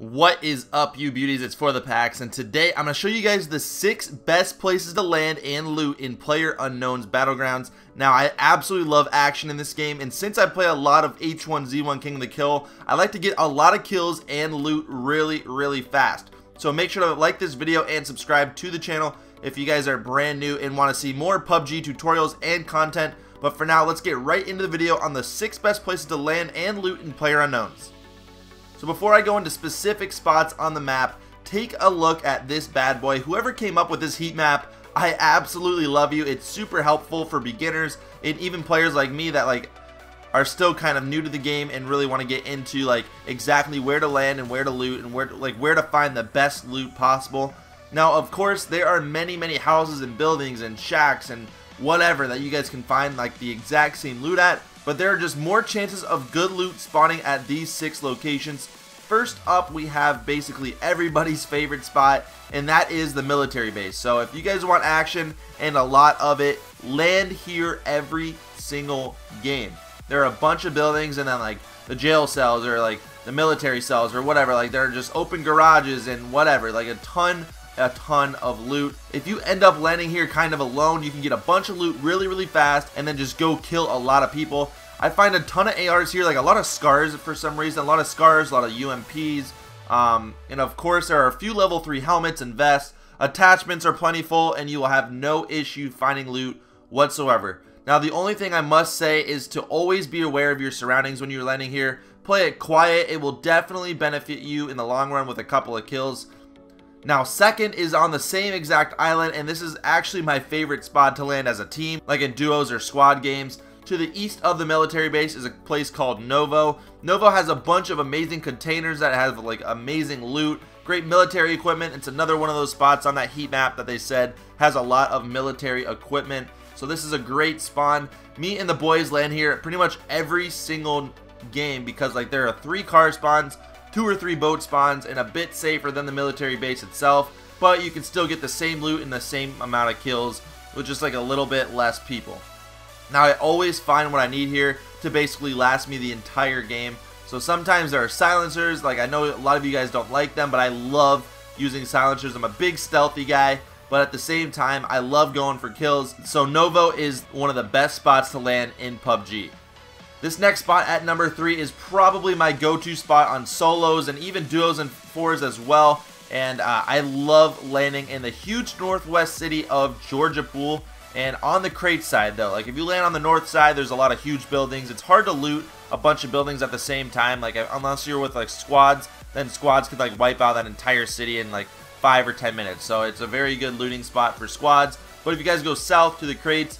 What is up, you beauties? It's For The Packs, and today I'm going to show you guys the 6 best places to land and loot in PlayerUnknown's Battlegrounds. Now, I absolutely love action in this game, and since I play a lot of H1Z1 King of the Kill, I like to get a lot of kills and loot really fast. So make sure to like this video and subscribe to the channel if you guys are brand new and want to see more PUBG tutorials and content. But for now, let's get right into the video on the 6 best places to land and loot in PlayerUnknown's. So before I go into specific spots on the map, take a look at this bad boy. Whoever came up with this heat map, I absolutely love you. It's super helpful for beginners and even players like me that are still kind of new to the game and really want to get into exactly where to land and where to loot and where to find the best loot possible. Now, of course, there are many houses and buildings and shacks and whatever that you guys can find the exact same loot at. But there are just more chances of good loot spawning at these 6 locations. First up, we have basically everybody's favorite spot, and that is the military base. So if you guys want action and a lot of it, land here every single game. There are a bunch of buildings, and then the jail cells or the military cells or whatever. There are just open garages and whatever, a ton of loot. If you end up landing here kind of alone, you can get a bunch of loot really fast and then just go kill a lot of people. I find a ton of ARs here, a lot of scars for some reason, a lot of scars, a lot of UMPs, and of course there are a few level 3 helmets and vests. Attachments are plentiful and you will have no issue finding loot whatsoever. Now, the only thing I must say is to always be aware of your surroundings when you're landing here. Play it quiet. It will definitely benefit you in the long run with a couple of kills. Now, second is on the same exact island, and this is actually my favorite spot to land as a team, like in duos or squad games. To the east of the military base is a place called Novo. Novo has a bunch of amazing containers that have amazing loot, great military equipment. It's another one of those spots on that heat map that they said has a lot of military equipment. So this is a great spawn. Me and the boys land here pretty much every single game because there are 3 car spawns, 2 or 3 boat spawns, and a bit safer than the military base itself, but you can still get the same loot and the same amount of kills with just a little bit less people. Now, I always find what I need here to basically last me the entire game. So sometimes there are silencers. I know a lot of you guys don't like them, but I love using silencers. I'm a big stealthy guy, but at the same time, I love going for kills. So Novo is one of the best spots to land in PUBG. This next spot at number 3 is probably my go-to spot on solos and even duos and 4s as well. And I love landing in the huge northwest city of Georgia Pool. And on the crate side though, if you land on the north side, there's a lot of huge buildings. It's hard to loot a bunch of buildings at the same time. Unless you're with squads, then squads could wipe out that entire city in 5 or 10 minutes. So it's a very good looting spot for squads. But if you guys go south to the crates,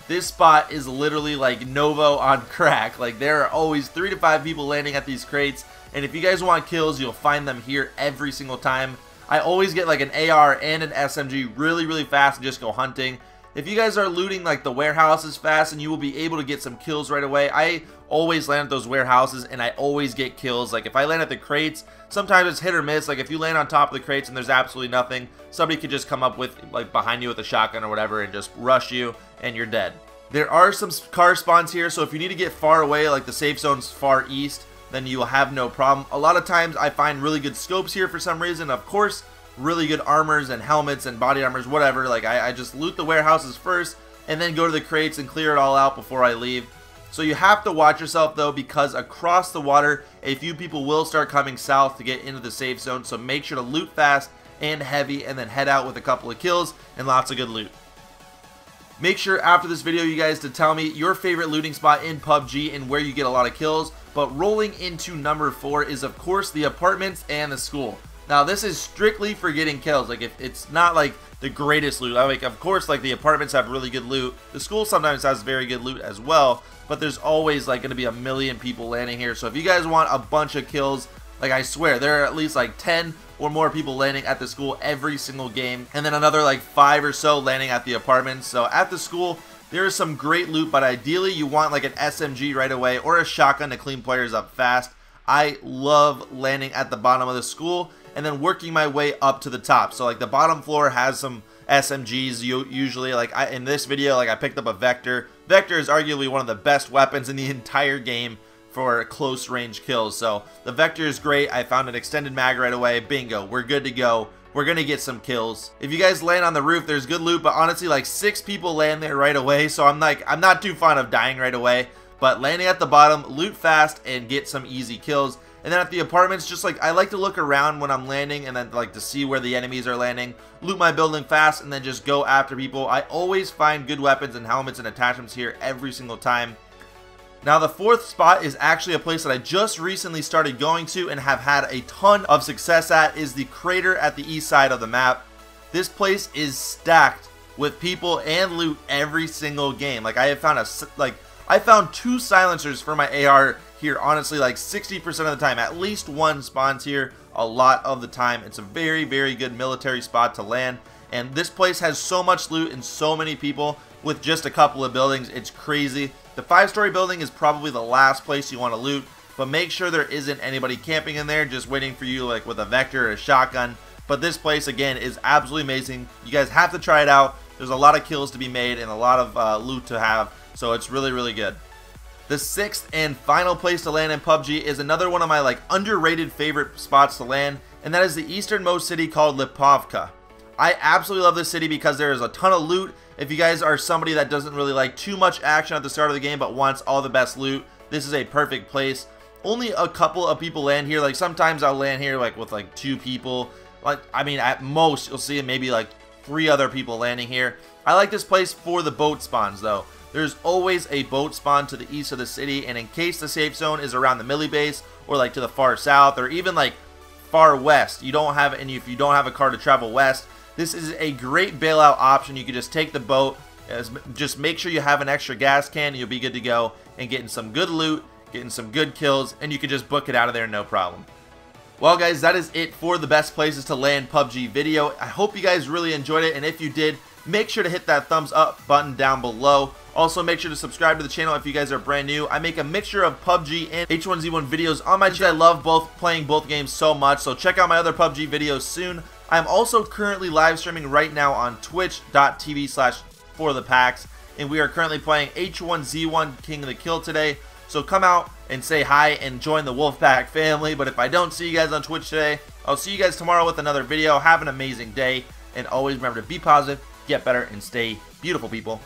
this spot is literally Novo on crack. There are always 3 to 5 people landing at these crates, and if you guys want kills, you'll find them here every single time. I always get an AR and an SMG really fast and just go hunting. If you guys are looting the warehouses fast, and you will be able to get some kills right away. I always land at those warehouses and I always get kills. If I land at the crates, sometimes it's hit or miss. If you land on top of the crates and there's absolutely nothing, somebody could just come up with behind you with a shotgun or whatever and just rush you and you're dead. There are some car spawns here, so if you need to get far away, the safe zone's far east, then you will have no problem. A lot of times I find really good scopes here for some reason. Of course, really good armors and helmets and body armors, whatever. I just loot the warehouses first and then go to the crates and clear it all out before I leave. So you have to watch yourself though, because across the water a few people will start coming south to get into the safe zone. So make sure to loot fast and heavy and then head out with a couple of kills and lots of good loot. Make sure after this video, you guys, to tell me your favorite looting spot in PUBG and where you get a lot of kills. But rolling into number 4 is of course the apartments and the school. Now, this is strictly for getting kills. If it's not the greatest loot, of course the apartments have really good loot. The school sometimes has very good loot as well, but there's always going to be a million people landing here. So if you guys want a bunch of kills, I swear there are at least 10 or more people landing at the school every single game, and then another 5 or so landing at the apartments. So at the school, there is some great loot, but ideally you want an SMG right away or a shotgun to clean players up fast. I love landing at the bottom of the school and then working my way up to the top. So the bottom floor has some SMGs usually. In this video, I picked up a Vector. Vector is arguably one of the best weapons in the entire game. for close range kills. So the Vector is great. I found an extended mag right away. Bingo, we're good to go. We're gonna get some kills. If you guys land on the roof, there's good loot, but honestly, like 6 people land there right away, so I'm not too fond of dying right away. But landing at the bottom, loot fast and get some easy kills. And then at the apartments, just like I like to look around when I'm landing and then like to see where the enemies are landing, loot my building fast, and then just go after people. I always find good weapons and helmets and attachments here every single time. Now the 4th spot is actually a place that I just recently started going to and have had a ton of success at, is the crater at the east side of the map. This place is stacked with people and loot every single game. Like I found 2 silencers for my AR here, honestly, like 60% of the time. At least one spawns here a lot of the time. It's a very, very good military spot to land. And this place has so much loot and so many people with just a couple of buildings. It's crazy. The 5-story building is probably the last place you want to loot, but make sure there isn't anybody camping in there just waiting for you like with a Vector or a shotgun. But this place, again, is absolutely amazing. You guys have to try it out. There's a lot of kills to be made and a lot of loot to have, so it's really, really good. The 6th and final place to land in PUBG is another one of my like underrated favorite spots to land, and that is the easternmost city called Lipovka. I absolutely love this city because there is a ton of loot. If you guys are somebody that doesn't really like too much action at the start of the game but wants all the best loot, this is a perfect place. Only a couple of people land here. Like sometimes I'll land here like with like 2 people. Like I mean at most you'll see maybe like 3 other people landing here. I like this place for the boat spawns though. There's always a boat spawn to the east of the city, and in case the safe zone is around the Millie base or like to the far south or even like far west, if you don't have a car to travel west, this is a great bailout option. You can just take the boat, just make sure you have an extra gas can and you'll be good to go and getting some good loot, getting some good kills, and you can just book it out of there no problem. Well guys, that is it for the best places to land PUBG video. I hope you guys really enjoyed it, and if you did, make sure to hit that thumbs up button down below. Also, make sure to subscribe to the channel if you guys are brand new. I make a mixture of PUBG and H1Z1 videos on my channel. I love playing both games so much, so check out my other PUBG videos soon. I'm also currently live streaming right now on twitch.tv/forthepacks, and we are currently playing H1Z1 King of the Kill today. So come out and say hi and join the Wolfpack family. But if I don't see you guys on Twitch today, I'll see you guys tomorrow with another video. Have an amazing day, and always remember to be positive, get better, and stay beautiful, people.